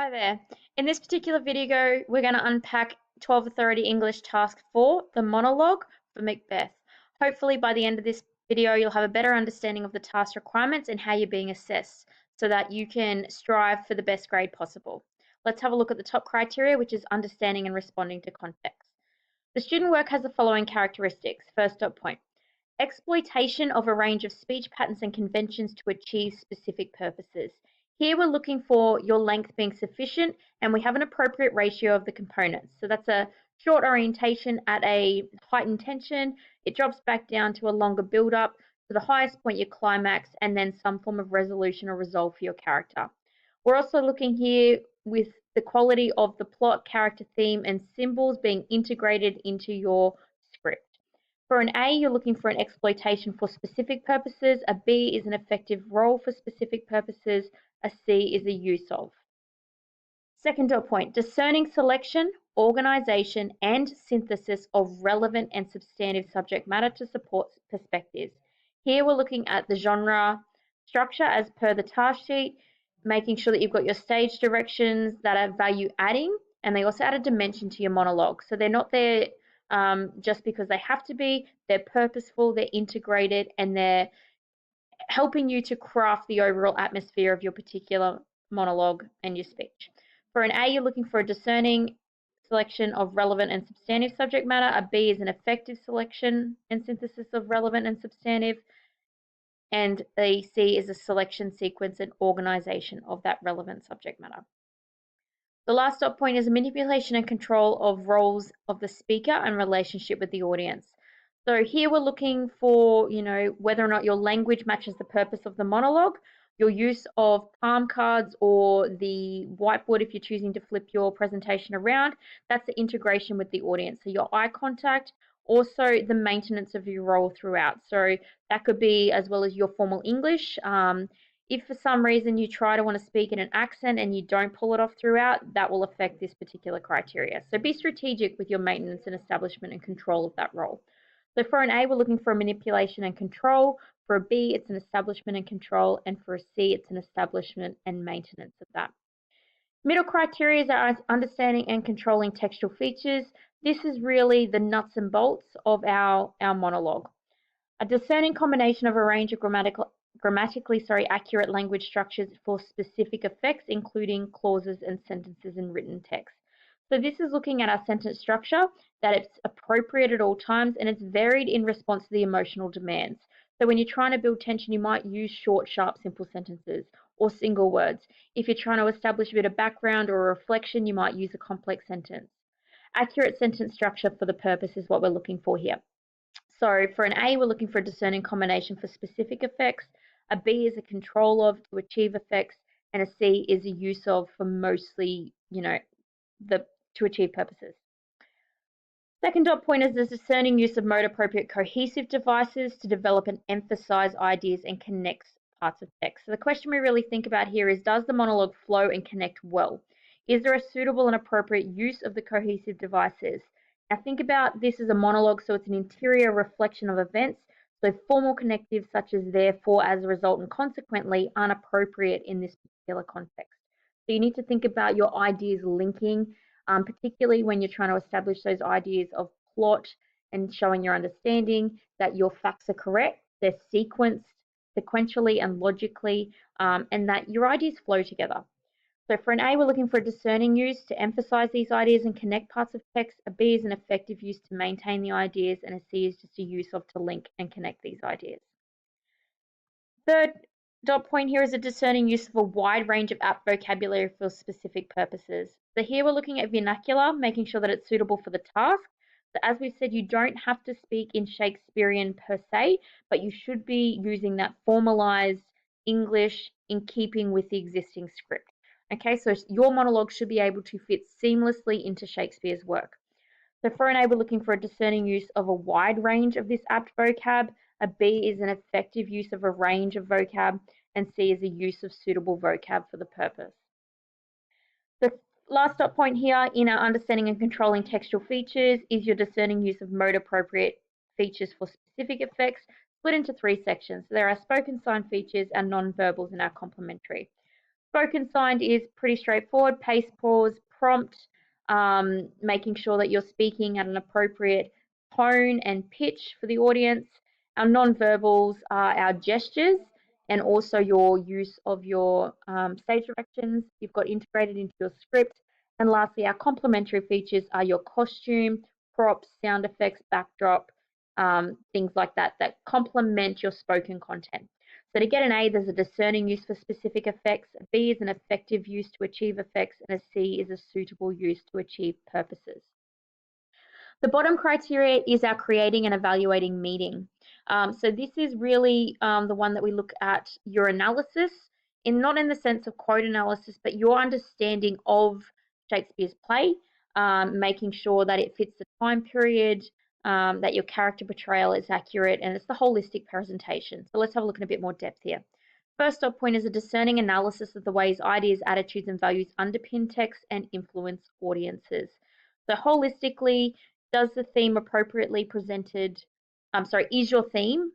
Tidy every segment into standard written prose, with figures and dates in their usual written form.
Hi there. In this particular video, we're going to unpack 12 Authority English Task 4, the monologue for Macbeth. Hopefully by the end of this video, you'll have a better understanding of the task requirements and how you're being assessed so that you can strive for the best grade possible. Let's have a look at the top criteria, which is understanding and responding to context. The student work has the following characteristics. First dot point. Exploitation of a range of speech patterns and conventions to achieve specific purposes. Here we're looking for your length being sufficient and we have an appropriate ratio of the components. So that's a short orientation at a heightened tension. It drops back down to a longer build up to the highest point, your climax, and then some form of resolution or resolve for your character. We're also looking here with the quality of the plot, character theme, and symbols being integrated into your script. For an A, you're looking for an exploitation for specific purposes. A B is an effective role for specific purposes. A C is a use of. Second dot point, discerning selection, organization, and synthesis of relevant and substantive subject matter to support perspectives. Here we're looking at the genre structure as per the task sheet, making sure that you've got your stage directions that are value adding, and they also add a dimension to your monologue. So they're not there just because they have to be, they're purposeful, they're integrated, and they're helping you to craft the overall atmosphere of your particular monologue and your speech. For an A, you're looking for a discerning selection of relevant and substantive subject matter. A B is an effective selection and synthesis of relevant and substantive. And a C is a selection, sequence, and organization of that relevant subject matter. The last dot point is manipulation and control of roles of the speaker and relationship with the audience. So here we're looking for, whether or not your language matches the purpose of the monologue, your use of palm cards or the whiteboard if you're choosing to flip your presentation around. That's the integration with the audience. So your eye contact, also the maintenance of your role throughout. So that could be as well as your formal English. If for some reason you try to want to speak in an accent and you don't pull it off throughout, that will affect this particular criteria. So be strategic with your maintenance and establishment and control of that role. So for an A, we're looking for a manipulation and control. For a B, it's an establishment and control. And for a C, it's an establishment and maintenance of that. Middle criteria are understanding and controlling textual features. This is really the nuts and bolts of our monologue. A discerning combination of a range of grammatically accurate language structures for specific effects, including clauses and sentences in written text. So this is looking at our sentence structure, that it's appropriate at all times and it's varied in response to the emotional demands. So when you're trying to build tension, you might use short, sharp, simple sentences or single words. If you're trying to establish a bit of background or a reflection, you might use a complex sentence. Accurate sentence structure for the purpose is what we're looking for here. So for an A, we're looking for a discerning combination for specific effects. A B is a control of to achieve effects, and a C is a use of for mostly, to achieve purposes. Second dot point is the discerning use of mode appropriate cohesive devices to develop and emphasize ideas and connect parts of text. So the question we really think about here is, does the monologue flow and connect well? Is there a suitable and appropriate use of the cohesive devices? Now think about this as a monologue, so it's an interior reflection of events. So formal connectives such as therefore, as a result, and consequently aren't appropriate in this particular context. So you need to think about your ideas linking, particularly when you're trying to establish those ideas of plot and showing your understanding that your facts are correct, they're sequenced sequentially and logically, and that your ideas flow together. So for an A, we're looking for a discerning use to emphasize these ideas and connect parts of text. A B is an effective use to maintain the ideas, and a C is just a use of to link and connect these ideas. Third dot point here is a discerning use of a wide range of apt vocabulary for specific purposes. So here we're looking at vernacular, making sure that it's suitable for the task. So as we've said, you don't have to speak in Shakespearean per se, but you should be using that formalized English in keeping with the existing script. Okay, so your monologue should be able to fit seamlessly into Shakespeare's work. So for an A, we're looking for a discerning use of a wide range of this apt vocab. A B is an effective use of a range of vocab, and C is a use of suitable vocab for the purpose. The last dot point here in our understanding and controlling textual features is your discerning use of mode appropriate features for specific effects, split into three sections. So there are spoken sign features, our non-verbals, and our complementary. Spoken signed is pretty straightforward, pace, pause, prompt, making sure that you're speaking at an appropriate tone and pitch for the audience. Our non-verbals are our gestures and also your use of your stage directions you've got integrated into your script. And lastly, our complementary features are your costume, props, sound effects, backdrop, things like that that complement your spoken content. So to get an A, there's a discerning use for specific effects, a B is an effective use to achieve effects, and a C is a suitable use to achieve purposes. The bottom criteria is our creating and evaluating meaning. So this is really the one that we look at your analysis, not in the sense of quote analysis, but your understanding of Shakespeare's play, making sure that it fits the time period, that your character portrayal is accurate, and it's the holistic presentation. So let's have a look in a bit more depth here. First dot point is a discerning analysis of the ways ideas, attitudes, and values underpin text and influence audiences. So holistically, does the theme appropriately presented? Is your theme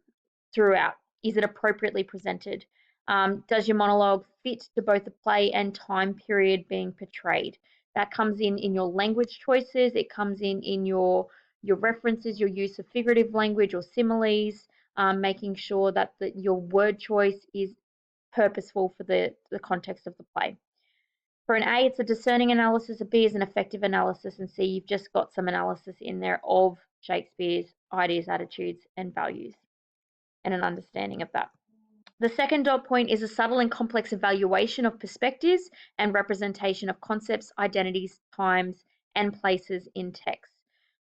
throughout? Is it appropriately presented? Does your monologue fit to both the play and time period being portrayed? That comes in your language choices. It comes in your references, your use of figurative language or similes, making sure that your word choice is purposeful for the context of the play. For an A, it's a discerning analysis. A B is an effective analysis. And C, you've just got some analysis in there of Shakespeare's ideas, attitudes, and values, and an understanding of that. The second dot point is a subtle and complex evaluation of perspectives and representation of concepts, identities, times, and places in text.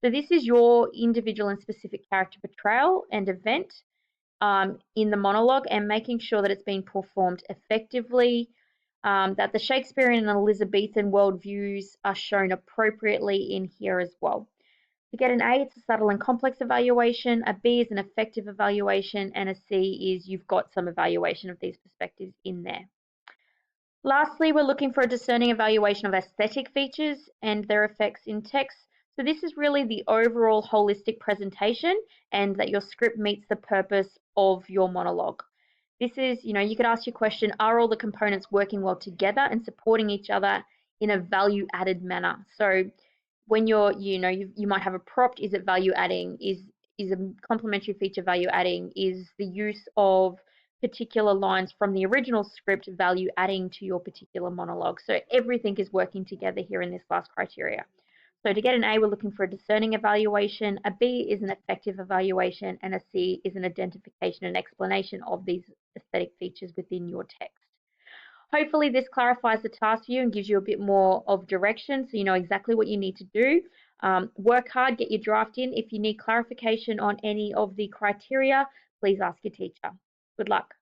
So this is your individual and specific character portrayal and event in the monologue, and making sure that it's being performed effectively, that the Shakespearean and Elizabethan worldviews are shown appropriately in here as well. To get an A, it's a subtle and complex evaluation. A B is an effective evaluation, and a C is you've got some evaluation of these perspectives in there. Lastly, we're looking for a discerning evaluation of aesthetic features and their effects in text. So this is really the overall holistic presentation and that your script meets the purpose of your monologue. This is, you could ask your question, are all the components working well together and supporting each other in a value added manner? So when you might have a prompt, is it value adding? Is a complementary feature value adding? Is the use of particular lines from the original script value adding to your particular monologue? So everything is working together here in this last criteria. So to get an A, we're looking for a discerning evaluation. A B is an effective evaluation, and a C is an identification and explanation of these aesthetic features within your text. Hopefully this clarifies the task for you and gives you a bit more of direction so you know exactly what you need to do. Work hard, get your draft in. If you need clarification on any of the criteria, please ask your teacher. Good luck.